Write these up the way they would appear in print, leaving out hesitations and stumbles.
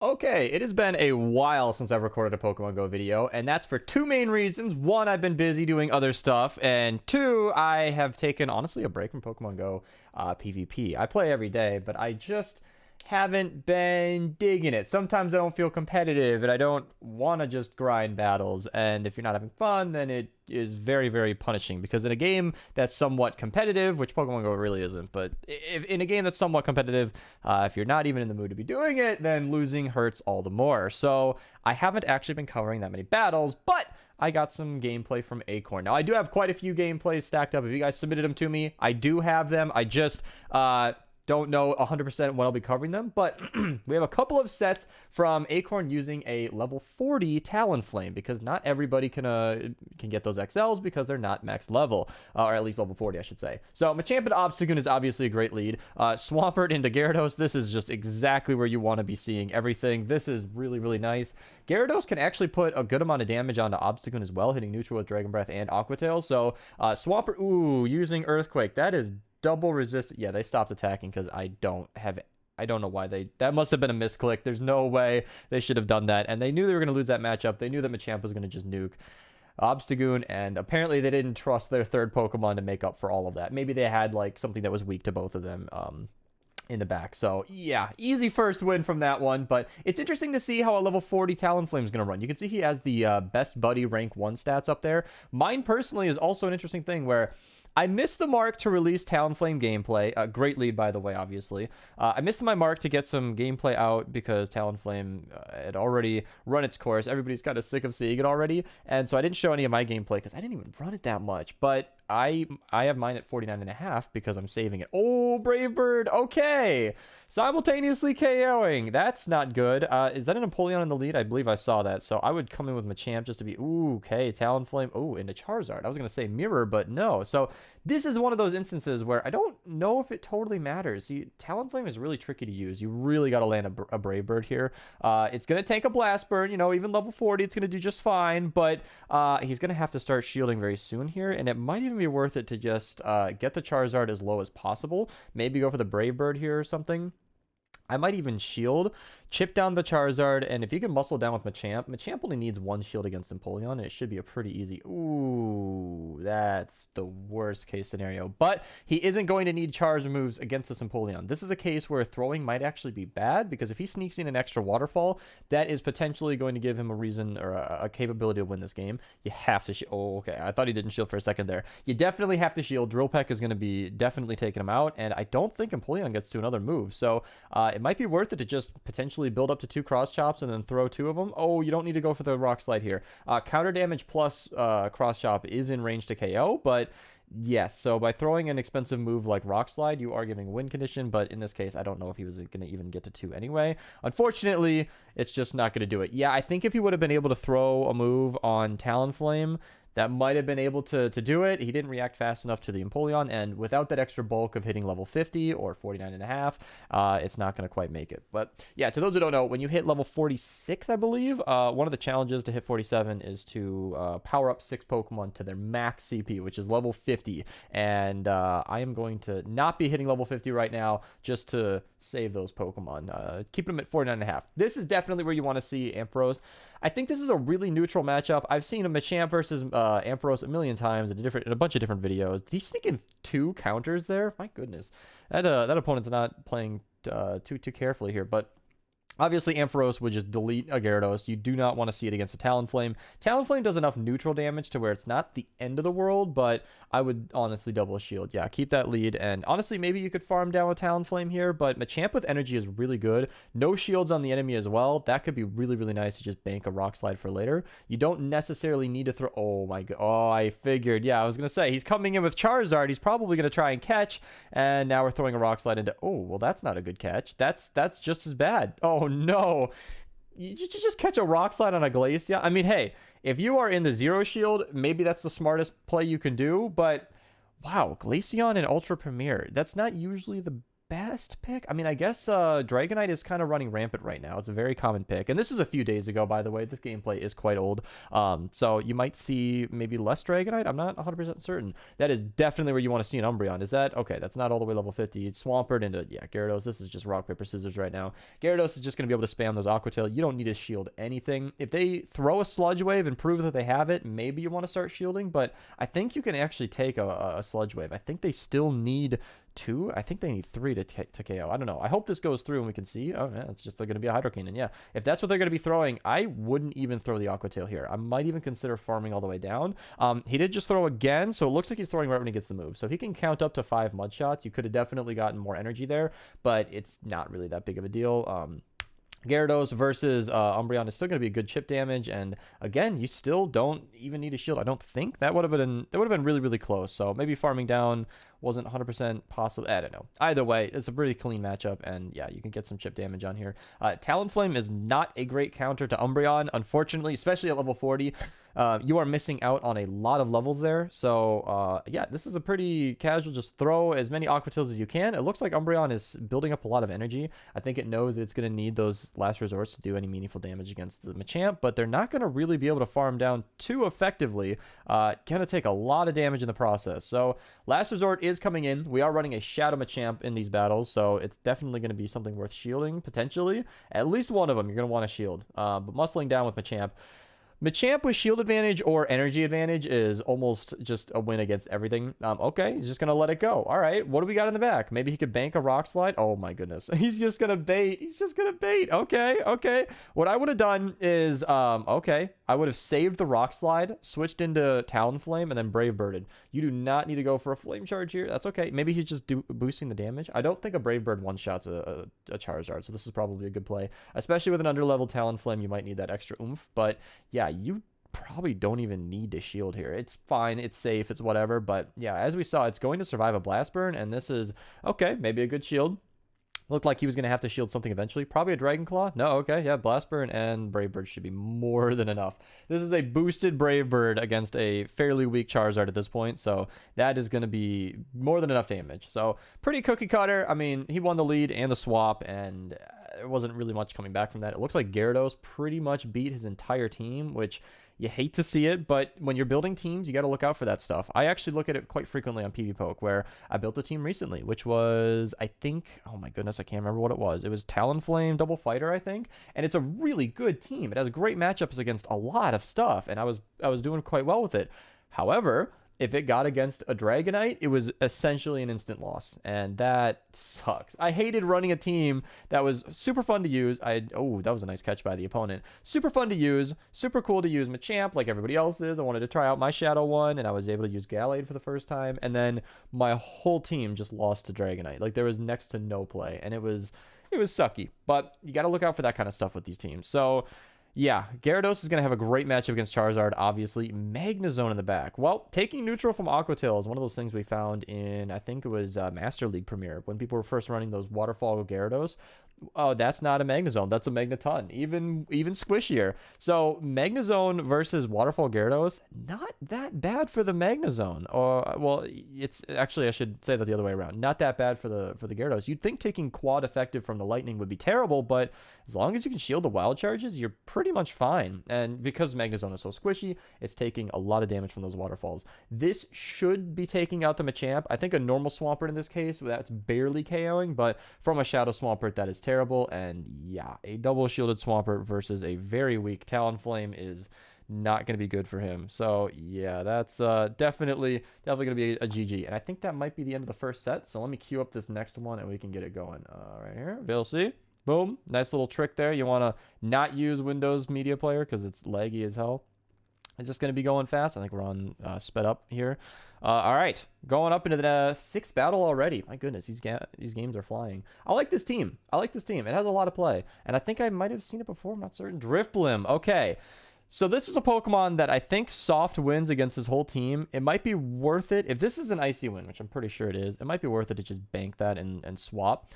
Okay, it has been a while since I've recorded a Pokemon Go video, and that's for two main reasons. One, I've been busy doing other stuff, and two, I have taken, honestly, a break from Pokemon Go PvP. I play every day, but I just haven't been digging it. Sometimes I don't feel competitive, and I don't want to just grind battles, and if you're not having fun, then it is very, very punishing, because in a game that's somewhat competitive, which Pokemon Go really isn't, but if in a game that's somewhat competitive, if you're not even in the mood to be doing it, then losing hurts all the more. So I haven't actually been covering that many battles, but I got some gameplay from Acorn. Now, I do have quite a few gameplays stacked up. If you guys submitted them to me, I do have them. I just don't know 100% when I'll be covering them, but we have a couple of sets from Acorn using a level 40 Talonflame, because not everybody can get those XLs because they're not max level, or at least level 40, I should say. So Machamp and Obstagoon is obviously a great lead. Swampert into Gyarados, this is just exactly where you want to be seeing everything. This is really, really nice. Gyarados can actually put a good amount of damage onto Obstagoon as well, hitting neutral with Dragon Breath and Aqua Tail. So Swampert, ooh, using Earthquake, that is double resist. Yeah, they stopped attacking because I don't know why that must have been a misclick. There's no way they should have done that, and they knew they were going to lose that matchup. They knew that Machamp was going to just nuke Obstagoon, and apparently they didn't trust their third Pokemon to make up for all of that. Maybe they had like something that was weak to both of them in the back. So yeah, easy first win from that one. But it's interesting to see how a level 40 Talonflame is going to run. You can see he has the best buddy rank 1 stats up there. Mine personally is also an interesting thing where I missed the mark to release Talonflame gameplay. Great lead, by the way, obviously. I missed my mark to get some gameplay out because Talonflame had already run its course. Everybody's kind of sick of seeing it already. And so I didn't show any of my gameplay because I didn't even run it that much. But I have mine at 49.5 because I'm saving it. Oh, Brave Bird. Okay. Simultaneously KOing. That's not good. Is that an Empoleon in the lead? I believe I saw that. So I would come in with Machamp just to be, ooh, okay, Talonflame. Ooh, into Charizard. I was going to say Mirror, but no. So this is one of those instances where I don't know if it totally matters. See, Talonflame is really tricky to use. You really got to land a Brave Bird here. It's going to take a Blast Burn. You know, even level 40, it's going to do just fine. But he's going to have to start shielding very soon here. And it might even be worth it to just get the Charizard as low as possible. Maybe go for the Brave Bird here or something. I might even shield, chip down the Charizard, and if you can muscle down with Machamp only needs 1 shield against Empoleon, and it should be a pretty easy... Ooh, that's the worst case scenario. But he isn't going to need charge moves against this Empoleon. This is a case where throwing might actually be bad, because if he sneaks in an extra Waterfall, that is potentially going to give him a reason or a capability to win this game. You have to... Oh, okay, I thought he didn't shield for a second there. You definitely have to shield. Drill Peck is going to be definitely taking him out, and I don't think Empoleon gets to another move, so it might be worth it to just potentially build up to 2 cross chops and then throw 2 of them. Oh, you don't need to go for the rock slide here. Counter damage plus cross chop is in range to KO, but yes, so by throwing an expensive move like rock slide, you are giving win condition, but in this case, I don't know if he was going to even get to 2 anyway. Unfortunately, it's just not going to do it. Yeah, I think if he would have been able to throw a move on Talonflame, that might have been able to do it. He didn't react fast enough to the Empoleon, and without that extra bulk of hitting level 50 or 49.5, it's not going to quite make it. But yeah, to those who don't know, when you hit level 46, I believe, one of the challenges to hit 47 is to power up 6 Pokemon to their max CP, which is level 50. And I am going to not be hitting level 50 right now just to save those Pokemon. Keep them at 49.5. This is definitely where you want to see Ampharos. I think this is a really neutral matchup. I've seen a Machamp versus Ampharos a million times in a bunch of different videos. Did he sneak in 2 counters there? My goodness, that opponent's not playing too carefully here, but obviously, Ampharos would just delete a Gyarados. You do not want to see it against a Talonflame. Talonflame does enough neutral damage to where it's not the end of the world, but I would honestly double shield. Yeah, keep that lead. And honestly, maybe you could farm down with Talonflame here, but Machamp with energy is really good. No shields on the enemy as well. That could be really, really nice to just bank a Rock Slide for later. You don't necessarily need to throw... Oh my god. Oh, I figured. Yeah, I was going to say, he's coming in with Charizard. He's probably going to try and catch. And now we're throwing a Rock Slide into... Oh, well, that's not a good catch. That's just as bad. Oh, no. You just catch a Rock Slide on a Glaceon? I mean, hey, if you are in the 0 shield, maybe that's the smartest play you can do, but wow, Glaceon and Ultra Premier, that's not usually the best pick. I mean, I guess Dragonite is kind of running rampant right now. It's a very common pick. And this is a few days ago, by the way. This gameplay is quite old. So you might see maybe less Dragonite. I'm not 100% certain. That is definitely where you want to see an Umbreon. Is that? Okay, that's not all the way level 50. It's Swampert into, yeah, Gyarados. This is just rock, paper, scissors right now. Gyarados is just going to be able to spam those Aqua Tail. You don't need to shield anything. If they throw a Sludge Wave and prove that they have it, maybe you want to start shielding. But I think you can actually take a Sludge Wave. I think they still need 2. I think they need 3 to KO. I don't know. I hope this goes through and we can see. Oh, yeah, it's just going to be a Hydro Cannon. Yeah, if that's what they're going to be throwing, I wouldn't even throw the Aqua Tail here. I might even consider farming all the way down. He did just throw again, so it looks like he's throwing right when he gets the move. So he can count up to 5 Mud Shots. You could have definitely gotten more energy there, but it's not really that big of a deal. Gyarados versus Umbreon is still going to be good chip damage, and again, you still don't even need a shield. I don't think that would have been really, really close. So maybe farming down wasn't 100% possible. I don't know. Either way, it's a pretty clean matchup, and yeah, you can get some chip damage on here. Talonflame is not a great counter to Umbreon, unfortunately, especially at level 40. You are missing out on a lot of levels there. So yeah, this is a pretty casual, just throw as many Aqua Tails as you can. It looks like Umbreon is building up a lot of energy. I think it knows it's going to need those last resorts to do any meaningful damage against the Machamp, but they're not going to really be able to farm down too effectively. Going to take a lot of damage in the process. So last resort is coming in. We are running a Shadow Machamp in these battles, so it's definitely going to be something worth shielding, potentially. At least one of them you're going to want to shield. But muscling down with Machamp. Machamp with shield advantage or energy advantage is almost just a win against everything. Okay, he's just going to let it go. All right, what do we got in the back? Maybe he could bank a Rock Slide. Oh my goodness. He's just going to bait. He's just going to bait. Okay. What I would have done is, okay, I would have saved the Rock Slide, switched into Talonflame, and then Brave Birded. You do not need to go for a Flame Charge here. That's okay. Maybe he's just boosting the damage. I don't think a Brave Bird one-shots a Charizard, so this is probably a good play. Especially with an underleveled Talonflame, you might need that extra oomph. But yeah, you probably don't even need to shield here. It's fine. It's safe. It's whatever. But yeah, as we saw, it's going to survive a Blast Burn, and this is, okay, maybe a good shield. Looked like he was going to have to shield something eventually. Probably a Dragon Claw. No, okay, yeah, Blast Burn and Brave Bird should be more than enough. This is a boosted Brave Bird against a fairly weak Charizard at this point, so that is going to be more than enough damage. So pretty cookie cutter. I mean, he won the lead and the swap, and there wasn't really much coming back from that. It looks like Gyarados pretty much beat his entire team, which you hate to see it, but when you're building teams, you got to look out for that stuff. I actually look at it quite frequently on PvPoke, where I built a team recently, which was, I think, oh my goodness, I can't remember what it was. It was Talonflame Double Fighter, I think, and it's a really good team. It has great matchups against a lot of stuff, and I was doing quite well with it. However, if it got against a Dragonite, it was essentially an instant loss, and that sucks. I hated running a team that was super fun to use. Oh, that was a nice catch by the opponent. Super fun to use, super cool to use Machamp like everybody else is. I wanted to try out my Shadow one, and I was able to use Gallade for the first time, and then my whole team just lost to Dragonite. Like, there was next to no play, and it was sucky. But you got to look out for that kind of stuff with these teams. So yeah, Gyarados is going to have a great matchup against Charizard, obviously. Magnezone in the back. Well, taking neutral from Aqua Tail is one of those things we found in, I think it was Master League Premier, when people were first running those Waterfall Gyarados. Oh, that's not a Magnezone. That's a Magneton. Even squishier. So Magnezone versus Waterfall Gyarados, not that bad for the Magnezone. Or well, it's actually, I should say that the other way around. Not that bad for the Gyarados. You'd think taking quad effective from the Lightning would be terrible, but as long as you can shield the Wild Charges, you're pretty much fine. And because Magnezone is so squishy, it's taking a lot of damage from those waterfalls. This should be taking out the Machamp. I think a normal Swampert in this case, that's barely KOing, but from a Shadow Swampert, that is terrible. And yeah, a double shielded Swampert versus a very weak Talonflame is not going to be good for him. So yeah, that's definitely going to be a GG. And I think that might be the end of the first set. So let me queue up this next one and we can get it going. Right here, VLC. Boom. Nice little trick there. You want to not use Windows Media Player because it's laggy as hell. It's just going to be going fast. I think we're on sped up here. All right. Going up into the sixth battle already. My goodness, these games are flying. I like this team. It has a lot of play. And I think I might have seen it before. I'm not certain. Drifblim. Okay. So this is a Pokemon that I think soft wins against his whole team. It might be worth it. If this is an Icy win, which I'm pretty sure it is, it might be worth it to just bank that and swap.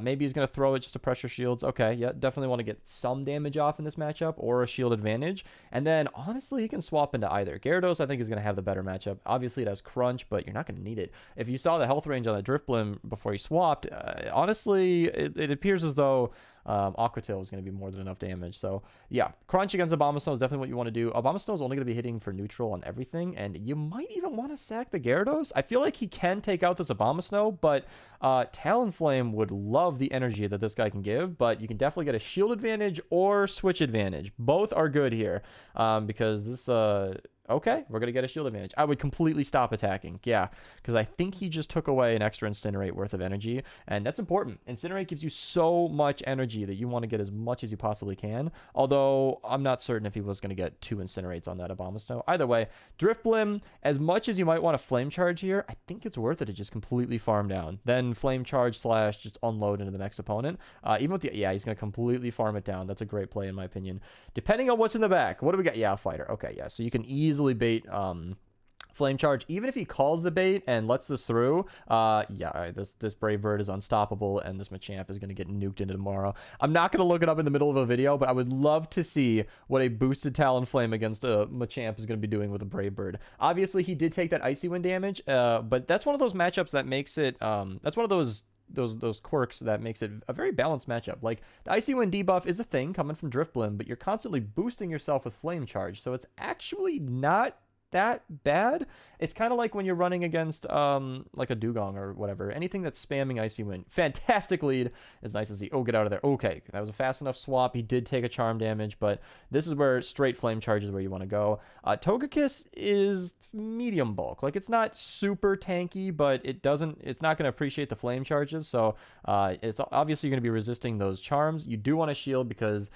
Maybe he's going to throw it just to pressure shields. Okay, yeah, definitely want to get some damage off in this matchup or a shield advantage. And then, honestly, he can swap into either. Gyarados, I think, is going to have the better matchup. Obviously, it has Crunch, but you're not going to need it. If you saw the health range on the Drifblim before he swapped, honestly, it appears as though Aqua Tail is going to be more than enough damage. So yeah, Crunch against Abomasnow is definitely what you want to do. Abomasnow is only going to be hitting for neutral on everything, and you might even want to sack the Gyarados. I feel like he can take out this Abomasnow, but Talonflame would love the energy that this guy can give, but you can definitely get a shield advantage or switch advantage. Both are good here because this okay, we're going to get a shield advantage. I would completely stop attacking. Yeah, because I think he just took away an extra Incinerate worth of energy, and that's important. Incinerate gives you so much energy that you want to get as much as you possibly can, although I'm not certain if he was going to get 2 Incinerates on that Abomasnow. Either way, Drifblim, as much as you might want to Flame Charge here, I think it's worth it to just completely farm down. Then Flame Charge / just unload into the next opponent. Even with the, yeah, he's going to completely farm it down. That's a great play in my opinion. Depending on what's in the back. What do we got? Yeah, Fighter. Okay, yeah, so you can easily bait Flame Charge. Even if he calls the bait and lets this through, yeah, this Brave Bird is unstoppable, and this Machamp is going to get nuked into tomorrow. I'm not going to look it up in the middle of a video, but I would love to see what a boosted Talonflame against a Machamp is going to be doing with a Brave Bird. Obviously, he did take that Icy Wind damage, but that's one of those matchups that makes it, that's one of those quirks that makes it a very balanced matchup. Like, the Icy Wind debuff is a thing coming from Drifblim, but you're constantly boosting yourself with Flame Charge, so it's actually not that bad. It's kind of like when you're running against like a Dugong or whatever, anything that's spamming Icy Wind. Fantastic lead. It's nice to see. Oh, get out of there. Okay, that was a fast enough swap. He did take a charm damage, but this is where straight Flame Charge is where you want to go. Togekiss is medium bulk. Like, it's not super tanky, but it's not going to appreciate the Flame Charges, so it's obviously going to be resisting those charms. You do want to shield because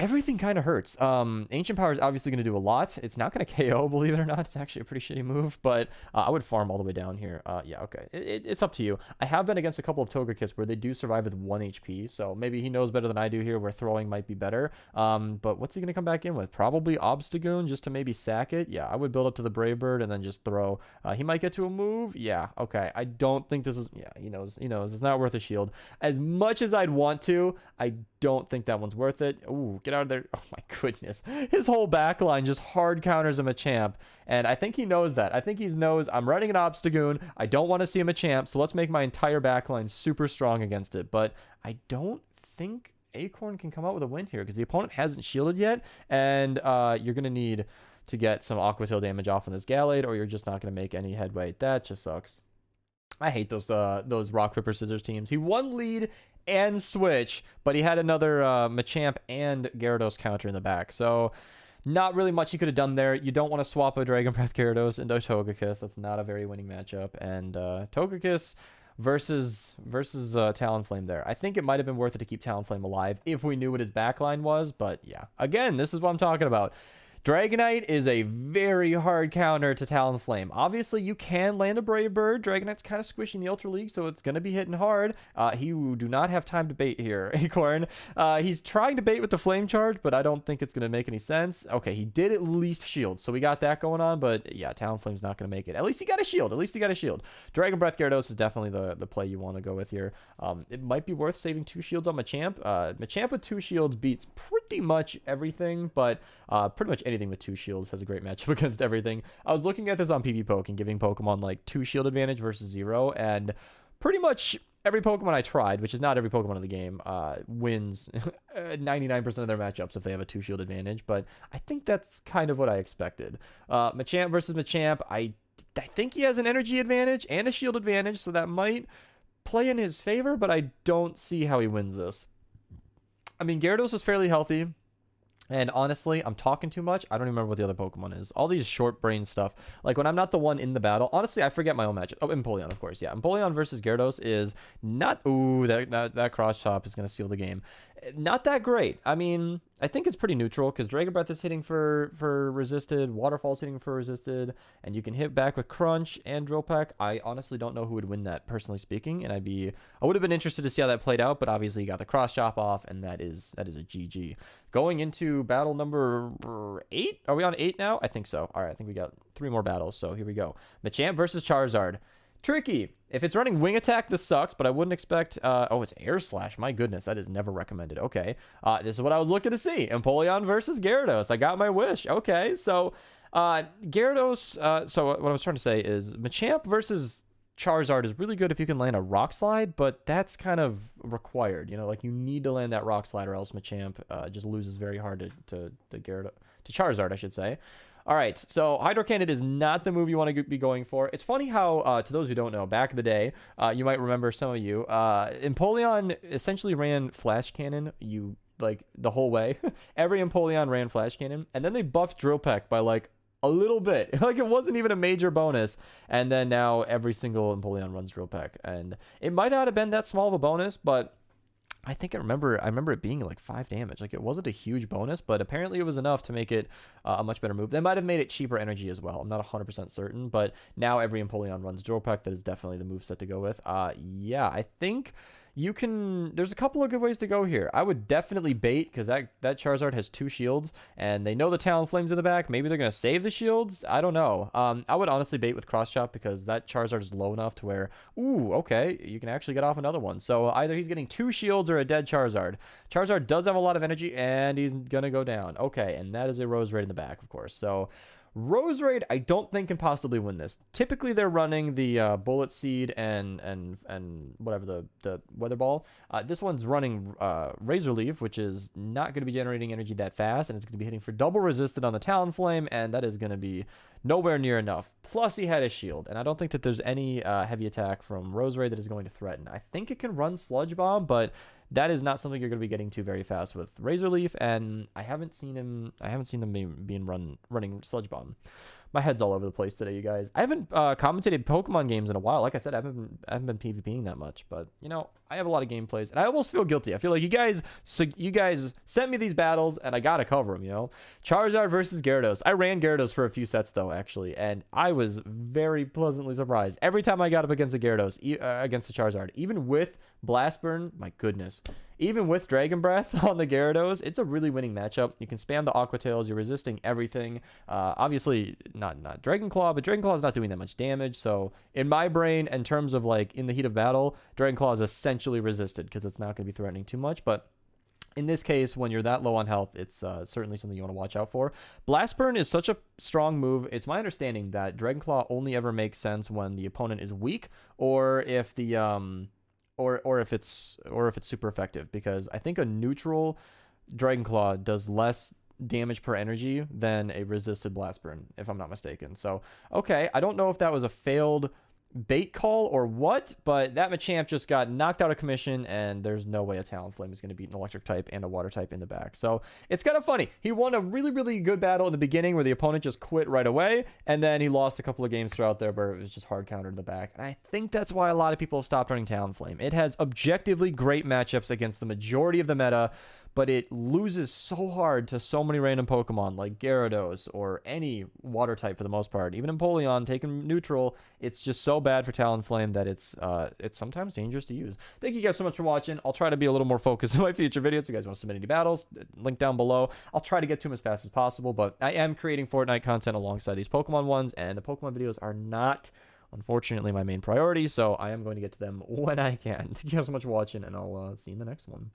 everything kind of hurts. Ancient Power is obviously going to do a lot. It's not going to KO, believe it or not. It's actually a pretty shitty move, but I would farm all the way down here. Yeah, okay. It's up to you. I have been against a couple of Togekiss where they do survive with 1 HP, so maybe he knows better than I do here where throwing might be better. But what's he going to come back in with? Probably Obstagoon just to maybe sack it. Yeah, I would build up to the Brave Bird and then just throw. He might get to a move. Yeah, okay. I don't think this is... Yeah, he knows. It's not worth a shield. As much as I'd want to, I don't think that one's worth it. Ooh, get out of there. Oh my goodness. His whole back line just hard counters a Machamp, and I think he knows that. I think he knows I'm running an Obstagoon. I don't want to see a Machamp, so let's make my entire back line super strong against it. But I don't think Acorn can come out with a win here because the opponent hasn't shielded yet, and you're going to need to get some Aqua Tail damage off on this Gallade, or you're just not going to make any headway. That just sucks. I hate those rock, paper, scissors teams. He won lead and switch, but he had another Machamp and Gyarados counter in the back. So not really much he could have done there. You don't want to swap a Dragon Breath Gyarados into a Togekiss. That's not a very winning matchup. And Togekiss versus Talonflame there. I think it might have been worth it to keep Talonflame alive if we knew what his backline was. But yeah, again, this is what I'm talking about. Dragonite is a very hard counter to Talonflame. Obviously, you can land a Brave Bird. Dragonite's kind of squishy in the Ultra League, so it's going to be hitting hard. He do not have time to bait here, Acorn. He's trying to bait with the Flame Charge, but I don't think it's going to make any sense. Okay, he did at least shield, so we got that going on, but yeah, Talonflame's not going to make it. At least he got a shield. Dragon Breath Gyarados is definitely the play you want to go with here. It might be worth saving 2 shields on Machamp. Machamp with 2 shields beats pretty much everything, but pretty much anything with 2 shields has a great matchup against everything. I was looking at this on PvPoke and giving Pokemon like 2 shield advantage versus 0, and pretty much every Pokemon I tried, which is not every Pokemon in the game, wins 99% of their matchups if they have a 2 shield advantage, but I think that's kind of what I expected. Machamp versus Machamp, I think he has an energy advantage and a shield advantage, so that might play in his favor, but I don't see how he wins this. I mean, Gyarados is fairly healthy. And honestly, I'm talking too much. I don't even remember what the other Pokemon is. All these short brain stuff. Like, when I'm not the one in the battle, honestly, I forget my own matchup. Oh, Empoleon, of course. Yeah, Empoleon versus Gyarados is not... Ooh, that cross chop is going to seal the game. Not that great. I mean, I think it's pretty neutral because Dragon Breath is hitting for resisted, Waterfall's hitting for resisted, and you can hit back with Crunch and Drill Peck. I honestly don't know who would win that, personally speaking, and I would have been interested to see how that played out, but obviously you got the Cross Chop off, and that is a GG. Going into battle number 8? Are we on 8 now? I think so. All right, I think we got 3 more battles, so here we go. Machamp versus Charizard. Tricky. If it's running Wing Attack, this sucks, but I wouldn't expect... oh, it's Air Slash. My goodness, that is never recommended. Okay. This is what I was looking to see. Empoleon versus Gyarados. I got my wish. Okay, so Gyarados... so what I was trying to say is Machamp versus Charizard is really good if you can land a Rock Slide, but that's kind of required. You know, like you need to land that Rock Slide or else Machamp just loses very hard to Charizard, I should say. All right, so Hydro Cannon is not the move you want to be going for. It's funny how, to those who don't know, back in the day, you might remember, some of you, Empoleon essentially ran Flash Cannon, like, the whole way. Every Empoleon ran Flash Cannon, and then they buffed Drill Peck by, like, a little bit. Like, it wasn't even a major bonus, and then now every single Empoleon runs Drill Peck, and it might not have been that small of a bonus, but... I remember it being like 5 damage. Like, it wasn't a huge bonus, but apparently it was enough to make it a much better move. They might have made it cheaper energy as well. I'm not 100% certain, but now every Empoleon runs Drill Peck. That is definitely the moveset to go with. Yeah, I think you can... There's a couple of good ways to go here. I would definitely bait, because that Charizard has 2 shields, and they know the Talonflame's in the back. Maybe they're going to save the shields. I don't know. I would honestly bait with Cross Chop, because that Charizard is low enough to where, ooh, okay, you can actually get off another one. So either he's getting 2 shields or a dead Charizard. Charizard does have a lot of energy, and he's going to go down. Okay, and that is a Roserade in the back, of course. So... Roserade, I don't think can possibly win this. Typically, they're running the Bullet Seed and whatever the Weather Ball. This one's running Razor Leaf, which is not going to be generating energy that fast, and it's going to be hitting for double resisted on the Talonflame, and that is going to be nowhere near enough. Plus, he had a shield, and I don't think that there's any heavy attack from Roserade that is going to threaten. I think it can run Sludge Bomb, but that is not something you're going to be getting to very fast with Razor Leaf, and I haven't seen them running Sludge Bomb. My head's all over the place today, you guys. I haven't commentated Pokemon games in a while. Like I said, I haven't been PvPing that much, but you know, I have a lot of gameplays, and I almost feel guilty. I feel like you guys sent me these battles, and I gotta cover them. You know, Charizard versus Gyarados. I ran Gyarados for a few sets though, actually, and I was very pleasantly surprised every time I got up against a Gyarados, against a Charizard, even with Blast Burn. My goodness. Even with Dragon Breath on the Gyarados, it's a really winning matchup. You can spam the Aqua Tails. You're resisting everything. Obviously, not Dragon Claw, but Dragon Claw is not doing that much damage. So, in my brain, in terms of, like, in the heat of battle, Dragon Claw is essentially resisted because it's not going to be threatening too much. But in this case, when you're that low on health, it's certainly something you want to watch out for. Blast Burn is such a strong move. It's my understanding that Dragon Claw only ever makes sense when the opponent is weak, or if the... or if it's super effective, because I think a neutral Dragon Claw does less damage per energy than a resisted Blast Burn, if I'm not mistaken. So, okay, I don't know if that was a failed bait call or what, but that Machamp just got knocked out of commission, and there's no way a Talonflame is going to beat an electric type and a water type in the back. So it's kind of funny. He won a really, really good battle in the beginning where the opponent just quit right away, and then he lost a couple of games throughout there where it was just hard counter in the back. And I think that's why a lot of people have stopped running Talonflame. It has objectively great matchups against the majority of the meta, but it loses so hard to so many random Pokemon like Gyarados or any water type for the most part. Even Empoleon taken neutral, it's just so bad for Talonflame that it's sometimes dangerous to use. Thank you guys so much for watching. I'll try to be a little more focused in my future videos. If you guys want to submit any battles, link down below. I'll try to get to them as fast as possible, but I am creating Fortnite content alongside these Pokemon ones, and the Pokemon videos are not, unfortunately, my main priority, so I am going to get to them when I can. Thank you guys so much for watching, and I'll see you in the next one.